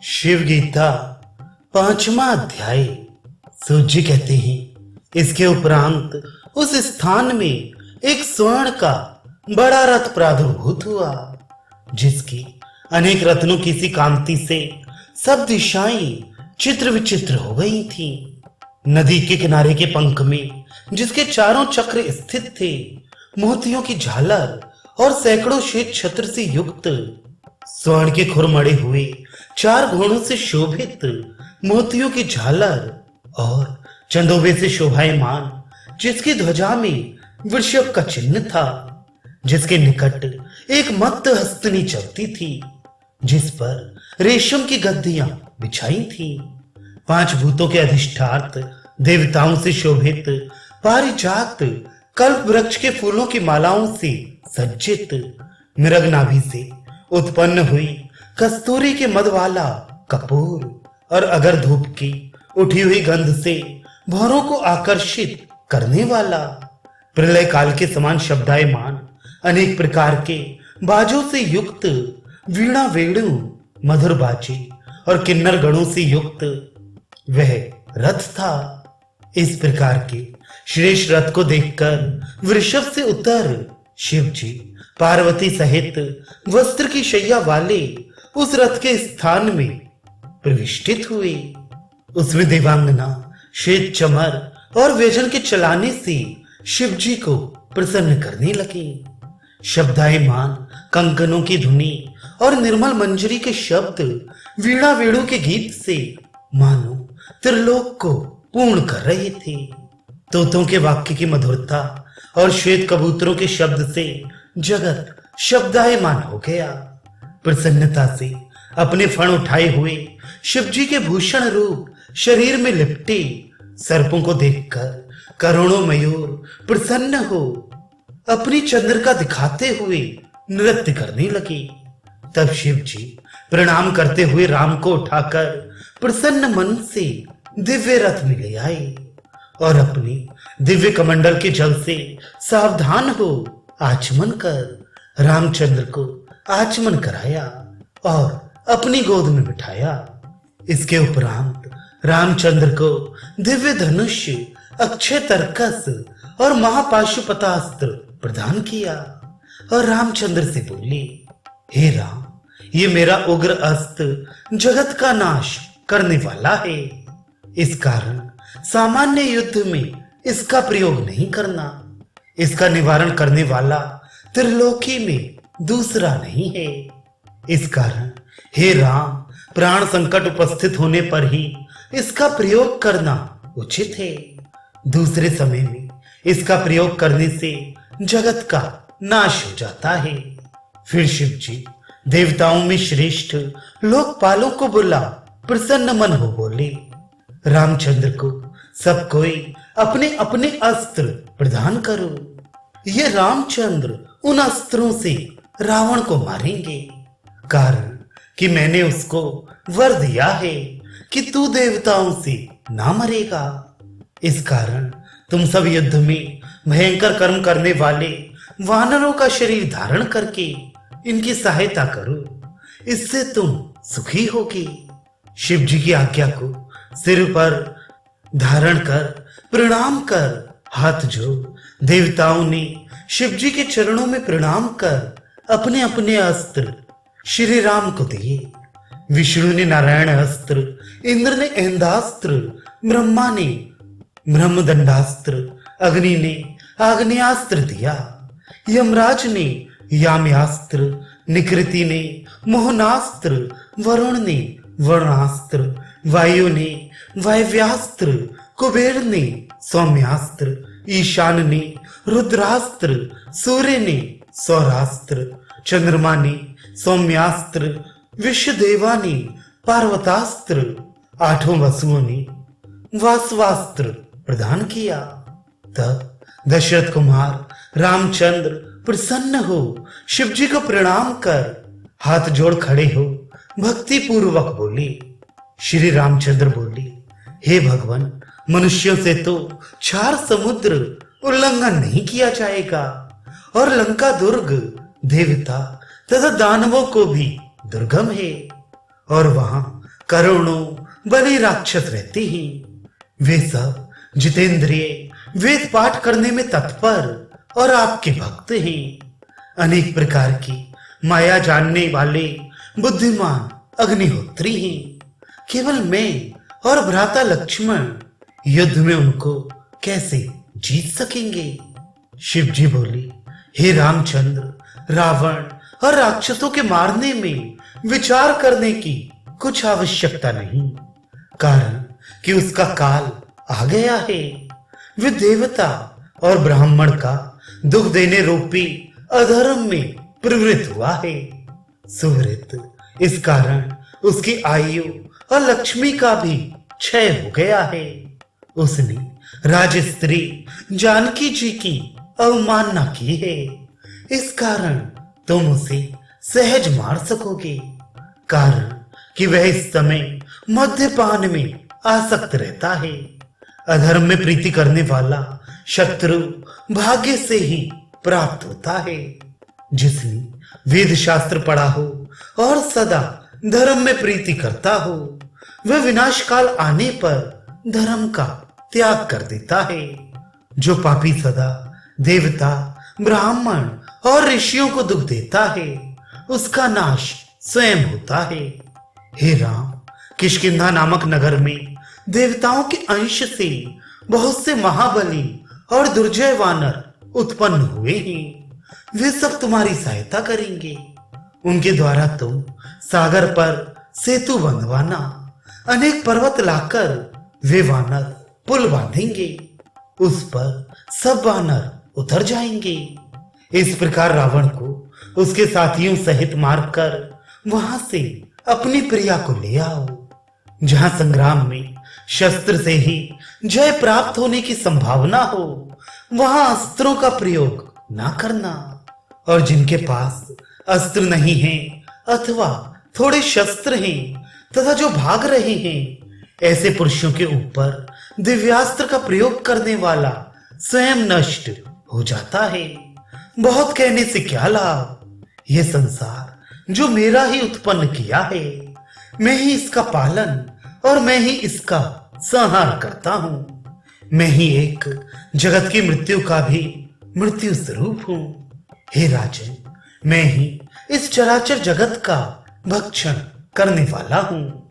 शिव गीता 5वां अध्याय। सूत जी कहते हैं, इसके उपरांत उस स्थान में एक स्वर्ण का बड़ा रथ प्रादुर्भूत हुआ, जिसकी अनेक रत्नों की सी कांति से सब दिशाएं चित्र विचित्र हो गई थी। नदी के किनारे के पंख में, जिसके चारों चक्र स्थित थे, मोतियों की झालर और सैकड़ों श्वेत छत्र से युक्त स्वर्ण के खुरमड़े हुए 4 घोड़ों से शोभित मोतियों की झालर और चंदोबे से शोभायमान जिसकी ध्वजा में वृषभ का चिन्ह था, जिसके निकट एक मत्त हस्तनी चलती थी, जिस पर रेशम की गद्दियां बिछाई थी। 5 भूतों के अधिष्ठार्थ देवताओं से शोभित पारिजात कल्प वृक्ष के फूलों की मालाओं से सज्जित मृग नाभि से उत्पन्न हुई कस्तूरी के मद वाला कपूर और अगर धूप की उठी हुई गंध से भौरों को आकर्षित करने वाला प्रलय काल के समान शब्दायमान अनेक प्रकार के बाजों से युक्त वीणा वेणु मधुर बाजे और किन्नर गणों से युक्त वह रथ था। इस प्रकार के श्रेष्ठ रथ को देखकर वृषभ से उतर शिव जी पार्वती सहित वस्त्र की शैया वाले उस रथ के स्थान में प्रविष्टित हुए। उसमें देवांगना श्वेत चमर और व्यजन के चलाने से शिव जी को प्रसन्न करने लगे। शब्दायमान कंकनों की धुनी और निर्मल मंजरी के शब्द वीणा वेणु के गीत से मानो त्रिलोक को पूर्ण कर रहे थे। तोतों के वाक्य की मधुरता और श्वेत कबूतरों के शब्द से जगत शब्दायमान हो गया। प्रसन्नता से अपने फण उठाए हुए शिव जी के भूषण रूप शरीर में लिपटे सर्पों को देखकर करोड़ों मयूर प्रसन्न हो अपनी चंद्रिका दिखाते हुए नृत्य करने लगे। तब शिव जी प्रणाम करते हुए राम को उठाकर प्रसन्न मन से दिव्य रथ में ले आए और अपने दिव्य कमंडल के जल से सावधान हो आचमन कर रामचंद्र को आचमन कराया और अपनी गोद में बिठाया। इसके उपरांत रामचंद्र को दिव्य धनुष, अक्षय तरकस और महापाशुपतास्त्र प्रदान किया और रामचंद्र से बोले, हे राम, ये मेरा उग्र अस्त्र जगत का नाश करने वाला है। इस कारण सामान्य युद्ध में इसका प्रयोग नहीं करना। इसका निवारण करने वाला त्रिलोकी में दूसरा नहीं है। इस कारण हे राम, प्राण संकट उपस्थित होने पर ही इसका प्रयोग करना उचित है। दूसरे समय में इसका प्रयोग करने से जगत का नाश हो जाता है। फिर शिव जी देवताओं में श्रेष्ठ लोकपालों को बुला प्रसन्न मन हो बोले, रामचंद्र को सब कोई अपने अपने अस्त्र प्रदान करो। ये रामचंद्र उन अस्त्रों से रावण को मारेंगे, कारण कि मैंने उसको वर दिया है कि तू देवताओं से ना मरेगा। इस कारण तुम सब युद्ध में भयंकर कर्म करने वाले वानरों का शरीर धारण करके इनकी सहायता करो, इससे तुम सुखी होगे। शिव जी की आज्ञा को सिर पर धारण कर प्रणाम कर हाथ जोड़ देवताओं ने शिव जी के चरणों में प्रणाम कर अपने अपने अस्त्र श्री राम को दिए। विष्णु ने नारायण अस्त्र, इंद्र ने ऐंदास्त्र, ब्रह्मा ने ब्रह्मदंडास्त्र, अग्नि ने आग्नेयास्त्र दिया, यमराज ने याम्यास्त्र, निकृति ने मोहनास्त्र, वरुण ने वरुणास्त्र, वायु ने वायव्यास्त्र, कुबेर ने सौम्यास्त्र, ईशान ने रुद्रास्त्र, सूर्य ने सौरास्त्र, चंद्रमा ने सौम्यास्त्र, विश्वदेवा ने पार्वतास्त्र, 8 वसुओं ने वासवास्त्र प्रदान किया। तब दशरथ कुमार रामचंद्र प्रसन्न हो शिव जी को प्रणाम कर हाथ जोड़ खड़े हो भक्ति पूर्वक बोले। श्री रामचंद्र बोले, हे भगवान, मनुष्यों से तो 4 समुद्र उल्लंघन नहीं किया जाएगा और लंका दुर्ग देवता तथा दानवों को भी दुर्गम है और वहां करोड़ों बलि राक्षस रहते हैं। वे सब जितेंद्रिय, वेद पाठ करने में तत्पर और आपके भक्त हैं। अनेक प्रकार की माया जानने वाले बुद्धिमान अग्निहोत्री हैं। केवल मैं और भ्राता लक्ष्मण युद्ध में उनको कैसे जीत सकेंगे? शिव जी बोले, हे रामचंद्र, रावण और राक्षसों के मारने में विचार करने की कुछ आवश्यकता नहीं, कारण कि उसका काल आ गया है। वे देवता और ब्राह्मण का दुख देने रूपी अधर्म में प्रवृत्त हुआ है। सुहृत, इस कारण उसकी आयु और लक्ष्मी का भी क्षय हो गया है। उसने राजस्त्री जानकी जी की अवमानना की है। इस कारण तुम उसे सहज मार सकोगे, कारण कि वह इस समय मद्यपान में आसक्त रहता है। अधर्म में प्रीति करने वाला शत्रु भाग्य से ही प्राप्त होता है। जिसने वेद शास्त्र पढ़ा हो और सदा धर्म में प्रीति करता हो, वह विनाश काल आने पर धर्म का त्याग कर देता है। जो पापी सदा देवता, ब्राह्मण और ऋषियों को दुख देता है, उसका नाश स्वयं होता है। हे राम, किष्किंधा नामक नगर में देवताओं के अंश से बहुत से महाबली और दुर्जय वानर उत्पन्न हुए हैं। वे सब तुम्हारी सहायता करेंगे। उनके द्वारा तुम सागर पर सेतु बंधवाना, अनेक पर्वत लाकर वे वानर पुल बांधेंगे, उस पर सब वानर उतर जाएंगे। इस प्रकार रावण को उसके साथियों सहित मारकर वहां से अपनी प्रिया को ले आओ। जहां संग्राम में शस्त्र से ही जय प्राप्त होने की संभावना हो, वहां अस्त्रों का प्रयोग ना करना। और जिनके पास अस्त्र नहीं है अथवा थोड़े शस्त्र हैं तथा जो भाग रहे हैं, ऐसे पुरुषों के ऊपर दिव्यास्त्र का प्रयोग करने वाला स्वयं नष्ट हो जाता है। बहुत कहने से क्या लाभ? यह संसार जो मेरा ही उत्पन्न किया है, मैं ही इसका पालन और मैं ही इसका संहार करता हूं। मैं ही एक जगत की मृत्यु का भी मृत्यु स्वरूप हूं। हे राजन, मैं ही इस चराचर जगत का भक्षण करने वाला हूं।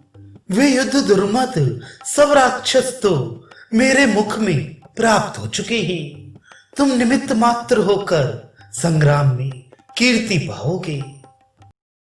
वे युद्ध दुर्मत सब राक्षस तो मेरे मुख में प्राप्त हो चुके हैं। तुम निमित्त मात्र होकर संग्राम में कीर्ति पाओगे।